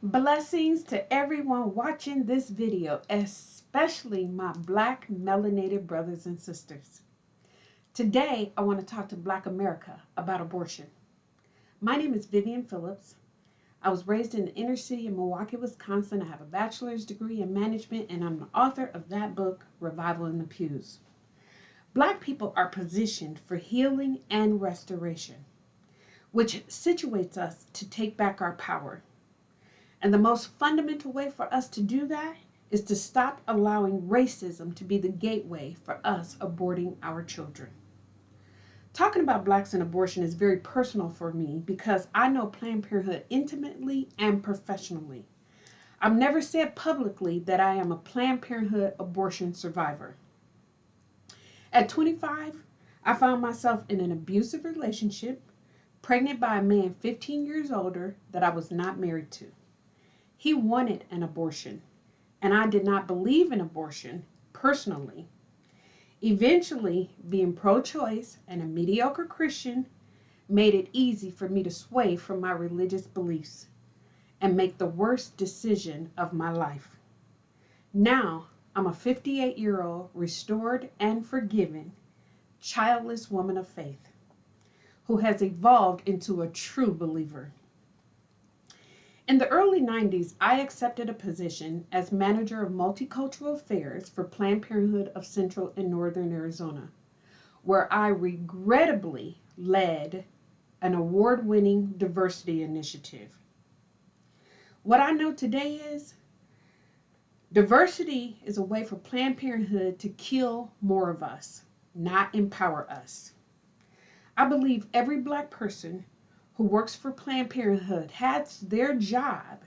Blessings to everyone watching this video, especially my Black melanated brothers and sisters. Today, I want to talk to Black America about abortion. My name is Vivian Phillips. I was raised in the inner city of Milwaukee, Wisconsin. I have a bachelor's degree in management, and I'm the author of that book, Revival in the Pews. Black people are positioned for healing and restoration, which situates us to take back our power. And the most fundamental way for us to do that is to stop allowing racism to be the gateway for us aborting our children. Talking about blacks and abortion is very personal for me because I know Planned Parenthood intimately and professionally. I've never said publicly that I am a Planned Parenthood abortion survivor. At 25, I found myself in an abusive relationship, pregnant by a man 15 years older that I was not married to. He wanted an abortion, and I did not believe in abortion personally. Eventually, being pro-choice and a mediocre Christian made it easy for me to sway from my religious beliefs and make the worst decision of my life. Now, I'm a 58-year-old restored and forgiven, childless woman of faith who has evolved into a true believer. In the early 90s, I accepted a position as manager of multicultural affairs for Planned Parenthood of Central and Northern Arizona, where I regrettably led an award-winning diversity initiative. What I know today is diversity is a way for Planned Parenthood to kill more of us, not empower us. I believe every Black person who works for Planned Parenthood has their job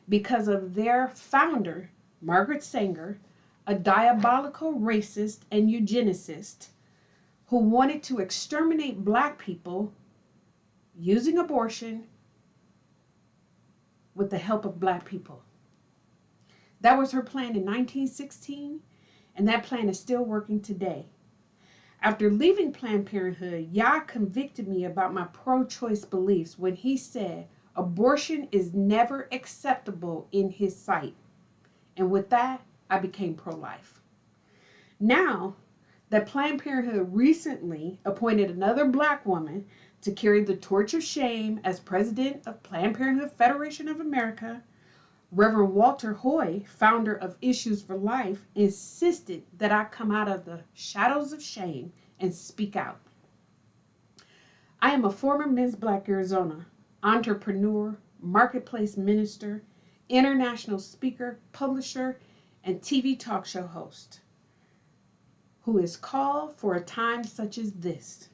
because of their founder, Margaret Sanger, a diabolical racist and eugenicist who wanted to exterminate Black people using abortion with the help of Black people. That was her plan in 1916, and that plan is still working today. After leaving Planned Parenthood, Yah convicted me about my pro-choice beliefs when he said abortion is never acceptable in his sight. And with that, I became pro-life. Now that Planned Parenthood recently appointed another Black woman to carry the torch of shame as president of Planned Parenthood Federation of America, Reverend Walter Hoye, founder of Issues for Life, insisted that I come out of the shadows of shame and speak out. I am a former Ms. Black Arizona, entrepreneur, marketplace minister, international speaker, publisher, and TV talk show host who is called for a time such as this.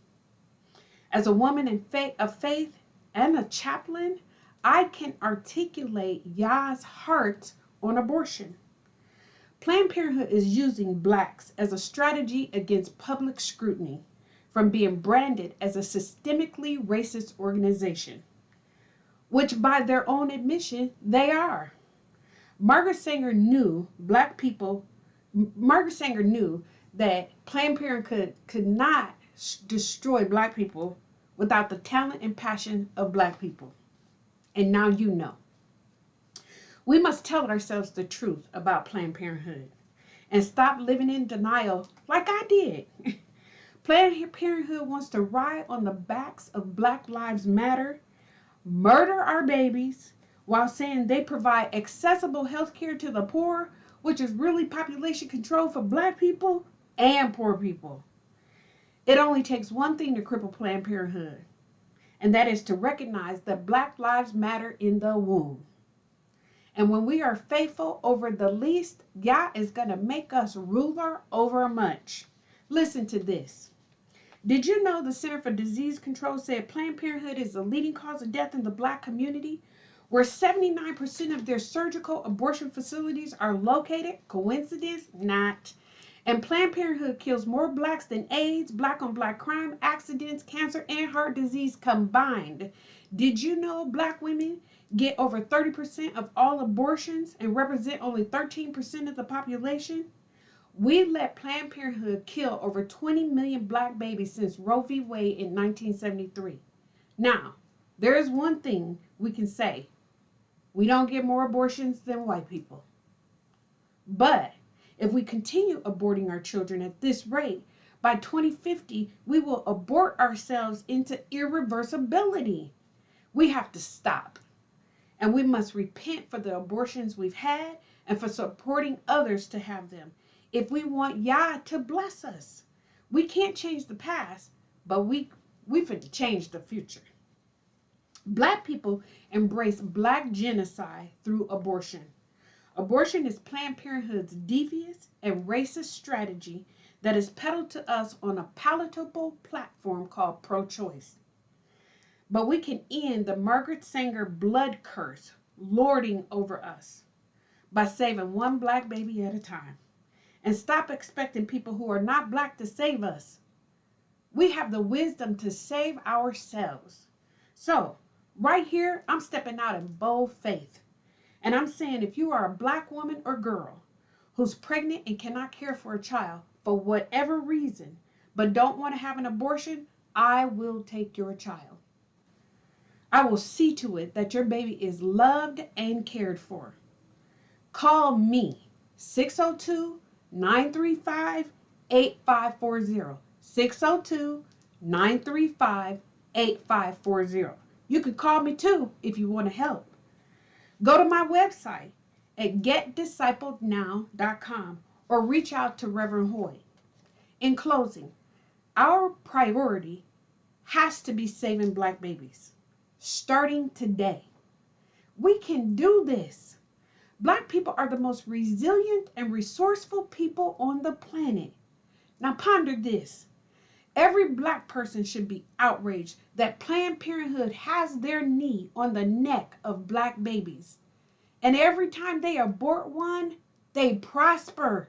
As a woman of faith and a chaplain, I can articulate Yah's heart on abortion. Planned Parenthood is using Blacks as a strategy against public scrutiny from being branded as a systemically racist organization, which by their own admission, they are. Margaret Sanger knew that Planned Parenthood could not destroy Black people without the talent and passion of Black people. And now you know. We must tell ourselves the truth about Planned Parenthood and stop living in denial like I did. Planned Parenthood wants to ride on the backs of Black Lives Matter, murder our babies, while saying they provide accessible health care to the poor, which is really population control for Black people and poor people. It only takes one thing to cripple Planned Parenthood, and that is to recognize that Black lives matter in the womb. And when we are faithful over the least, Yah is going to make us ruler over much. Listen to this. Did you know the Center for Disease Control said Planned Parenthood is the leading cause of death in the Black community, where 79% of their surgical abortion facilities are located? Coincidence? Not. And Planned Parenthood kills more Blacks than AIDS, Black-on-Black crime, accidents, cancer, and heart disease combined. Did you know Black women get over 30% of all abortions and represent only 13% of the population? We let Planned Parenthood kill over 20 million Black babies since Roe v. Wade in 1973. Now, there is one thing we can say. We don't get more abortions than white people. But if we continue aborting our children at this rate, by 2050, we will abort ourselves into irreversibility. We have to stop. And we must repent for the abortions we've had and for supporting others to have them. If we want Yah to bless us, we can't change the past, but we can change the future. Black people embrace black genocide through abortion. Abortion is Planned Parenthood's devious and racist strategy that is peddled to us on a palatable platform called pro-choice. But we can end the Margaret Sanger blood curse lording over us by saving one black baby at a time. And stop expecting people who are not black to save us. We have the wisdom to save ourselves. So, right here, I'm stepping out in bold faith. And I'm saying if you are a black woman or girl who's pregnant and cannot care for a child for whatever reason, but don't want to have an abortion, I will take your child. I will see to it that your baby is loved and cared for. Call me, 602-935-8540. 602-935-8540. You can call me too if you want to help. Go to my website at getdisciplednow.com or reach out to Reverend Hoye. In closing, our priority has to be saving black babies, starting today. We can do this. Black people are the most resilient and resourceful people on the planet. Now ponder this. Every black person should be outraged that Planned Parenthood has their knee on the neck of black babies. And every time they abort one, they prosper.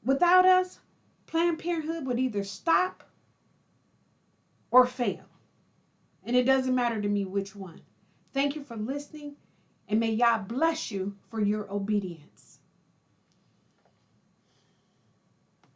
Without us, Planned Parenthood would either stop or fail. And it doesn't matter to me which one. Thank you for listening, and may Yah bless you for your obedience.